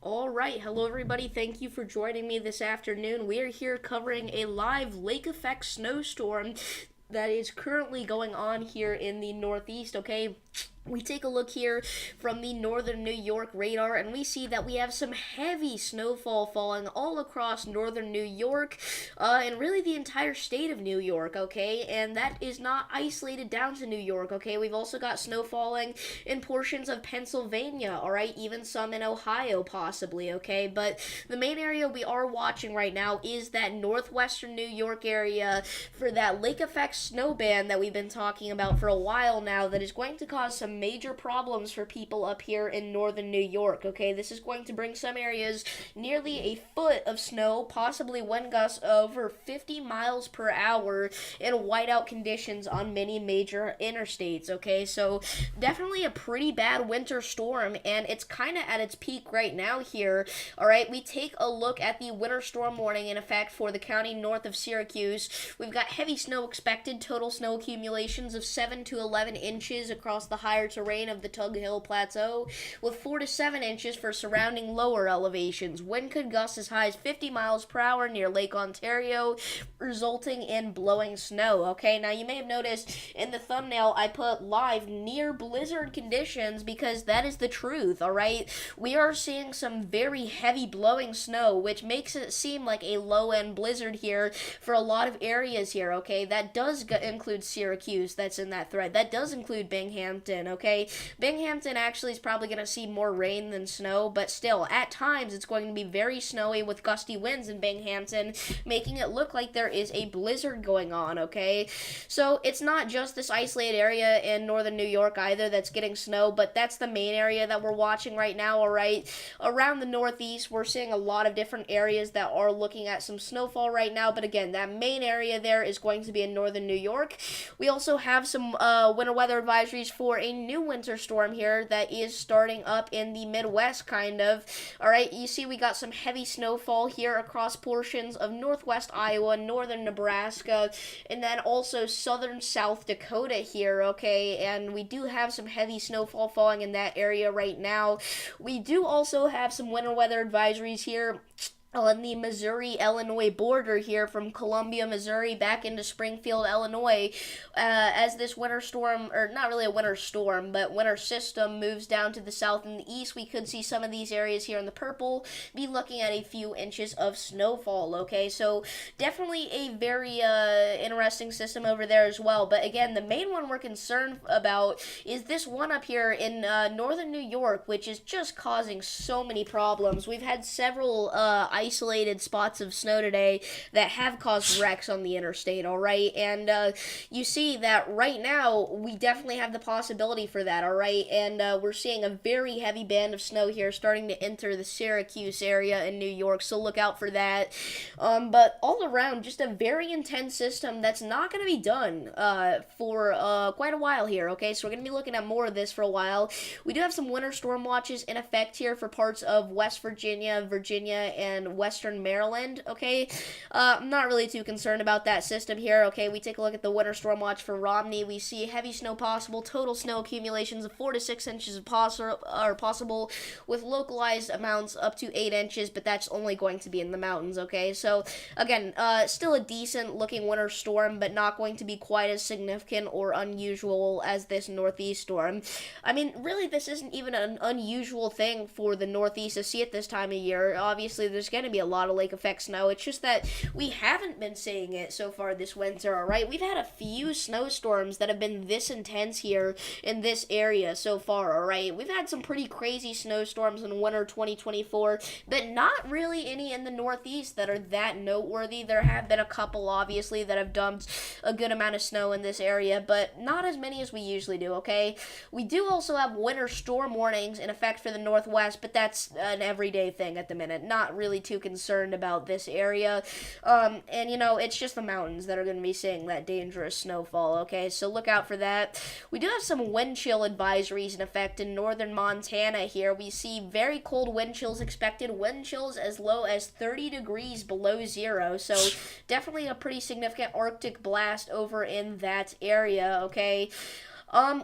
All right, hello everybody. Thank you for joining me this afternoon. We are here covering a live lake effect snowstorm that is currently going on here in the Northeast, okay? We take a look here from the northern New York radar and we see that we have some heavy snowfall falling all across northern New York and really the entire state of New York, okay? And that is not isolated down to New York, okay? We've also got snow falling in portions of Pennsylvania, all right? Even some in Ohio, possibly, okay? But the main area we are watching right now is that northwestern New York area for that lake effect snow band that we've been talking about for a while now that is going to cause some major problems for people up here in northern New York, okay? This is going to bring some areas nearly a foot of snow, possibly wind gusts over 50 miles per hour in whiteout conditions on many major interstates, okay? So definitely a pretty bad winter storm, and it's kind of at its peak right now here, all right? We take a look at the winter storm warning in effect for the county north of Syracuse. We've got heavy snow expected, total snow accumulations of 7 to 11 inches across the higher terrain of the Tug Hill Plateau, with 4 to 7 inches for surrounding lower elevations. Wind could gust as high as 50 miles per hour near Lake Ontario, resulting in blowing snow. Okay, now you may have noticed in the thumbnail I put live near blizzard conditions because that is the truth, alright? We are seeing some very heavy blowing snow, which makes it seem like a low-end blizzard here for a lot of areas here, okay? That does include Syracuse, that's in that thread. That does include Binghamton, okay? Binghamton actually is probably going to see more rain than snow, but still, at times it's going to be very snowy with gusty winds in Binghamton, making it look like there is a blizzard going on, okay? So it's not just this isolated area in northern New York either that's getting snow, but that's the main area that we're watching right now, alright? Around the Northeast, we're seeing a lot of different areas that are looking at some snowfall right now, but again, that main area there is going to be in northern New York. We also have some winter weather advisories for a new winter storm here that is starting up in the Midwest, kind of. Alright, you see we got some heavy snowfall here across portions of northwest Iowa, northern Nebraska, and then also southern South Dakota here, okay? And we do have some heavy snowfall falling in that area right now. We do also have some winter weather advisories here on the Missouri-Illinois border here from Columbia, Missouri, back into Springfield, Illinois, as this winter storm, or not really a winter storm, but winter system moves down to the south and the east. We could see some of these areas here in the purple be looking at a few inches of snowfall, okay? So definitely a very interesting system over there as well. But again, the main one we're concerned about is this one up here in northern New York, which is just causing so many problems. We've had several isolated spots of snow today that have caused wrecks on the interstate, alright? And you see that right now we definitely have the possibility for that, alright? And we're seeing a very heavy band of snow here starting to enter the Syracuse area in New York, so look out for that. But all around, just a very intense system that's not going to be done for quite a while here, okay? So we're going to be looking at more of this for a while. We do have some winter storm watches in effect here for parts of West Virginia, and Western Maryland, okay? I'm not really too concerned about that system here, okay? We take a look at the winter storm watch for Romney. We see heavy snow possible, total snow accumulations of 4 to 6 inches are possible, with localized amounts up to 8 inches, but that's only going to be in the mountains, okay? So, again, still a decent looking winter storm, but not going to be quite as significant or unusual as this northeast storm. I mean, really, this isn't even an unusual thing for the northeast to see at this time of year. Obviously, there's going to be a lot of lake effect snow. It's just that we haven't been seeing it so far this winter, alright? We've had a few snowstorms that have been this intense here in this area so far, alright? We've had some pretty crazy snowstorms in winter 2024, but not really any in the northeast that are that noteworthy. There have been a couple, obviously, that have dumped a good amount of snow in this area, but not as many as we usually do, okay? We do also have winter storm warnings in effect for the northwest, but that's an everyday thing at the minute. Not really too concerned about this area. And you know, it's just the mountains that are going to be seeing that dangerous snowfall, okay? So look out for that. We do have some wind chill advisories in effect in northern Montana here. We see very cold wind chills expected, wind chills as low as 30 degrees below zero. So definitely a pretty significant Arctic blast over in that area, okay?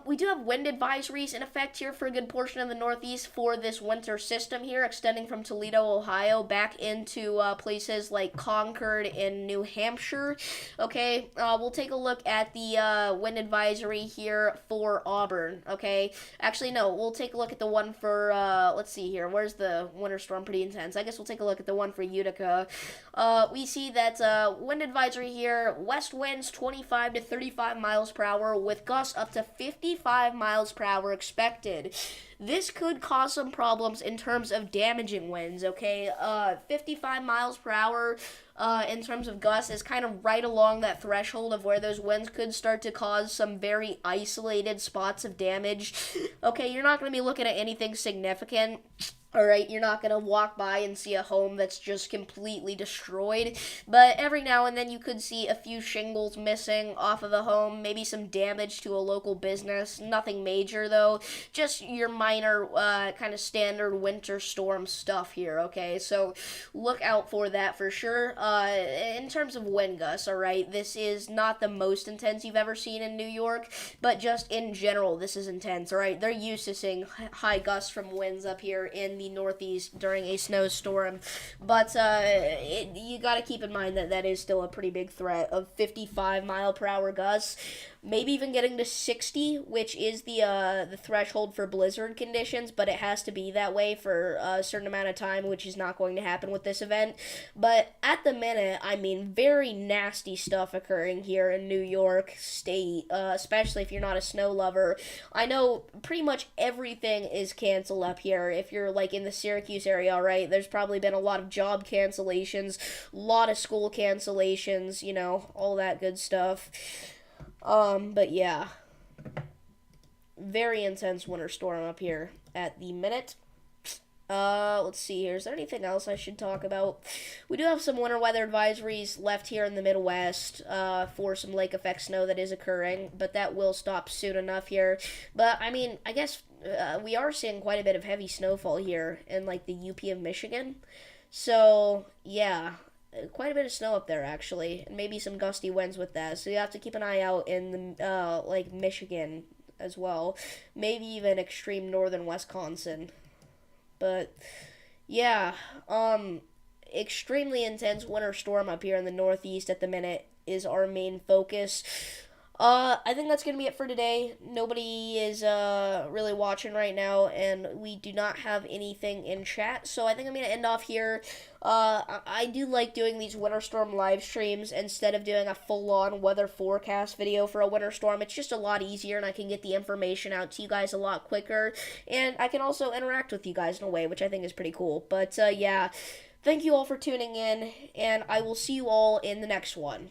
We do have wind advisories in effect here for a good portion of the Northeast for this winter system here, extending from Toledo, Ohio, back into places like Concord and New Hampshire. Okay, we'll take a look at the wind advisory here for Auburn. Okay, actually, no, we'll take a look at the one for, let's see here. Where's the winter storm? Pretty intense. I guess we'll take a look at the one for Utica. We see that wind advisory here, west winds 25 to 35 miles per hour with gusts up to 55 miles per hour expected. This could cause some problems in terms of damaging winds, okay? 55 miles per hour in terms of gusts is kind of right along that threshold of where those winds could start to cause some very isolated spots of damage. Okay, you're not going to be looking at anything significant. Alright, you're not going to walk by and see a home that's just completely destroyed, but every now and then you could see a few shingles missing off of a home, maybe some damage to a local business, nothing major though, just your minor kind of standard winter storm stuff here, okay? So look out for that for sure. In terms of wind gusts, alright, this is not the most intense you've ever seen in New York, but just in general, this is intense, alright? They're used to seeing high gusts from winds up here in the Northeast during a snowstorm, but you got to keep in mind that that is still a pretty big threat of 55 mile per hour gusts, maybe even getting to 60, which is the threshold for blizzard conditions, but it has to be that way for a certain amount of time, which is not going to happen with this event. But at the minute, I mean, very nasty stuff occurring here in New York State, especially if you're not a snow lover. I know pretty much everything is canceled up here. If you're like in the Syracuse area, right, there's probably been a lot of job cancellations, a lot of school cancellations, you know, all that good stuff. But yeah, very intense winter storm up here at the minute. Let's see here. Is there anything else I should talk about? We do have some winter weather advisories left here in the Midwest, for some lake effect snow that is occurring, but that will stop soon enough here. But, I mean, I guess, we are seeing quite a bit of heavy snowfall here in, like, the UP of Michigan. So, yeah, quite a bit of snow up there, actually, and maybe some gusty winds with that. So you have to keep an eye out in the, like, Michigan as well. Maybe even extreme northern Wisconsin. But, yeah, extremely intense winter storm up here in the Northeast at the minute is our main focus. I think that's going to be it for today. Nobody is really watching right now, and we do not have anything in chat, so I think I'm going to end off here. I do like doing these winter storm live streams instead of doing a full-on weather forecast video for a winter storm. It's just a lot easier, and I can get the information out to you guys a lot quicker, and I can also interact with you guys in a way, which I think is pretty cool. But, yeah, thank you all for tuning in, and I will see you all in the next one.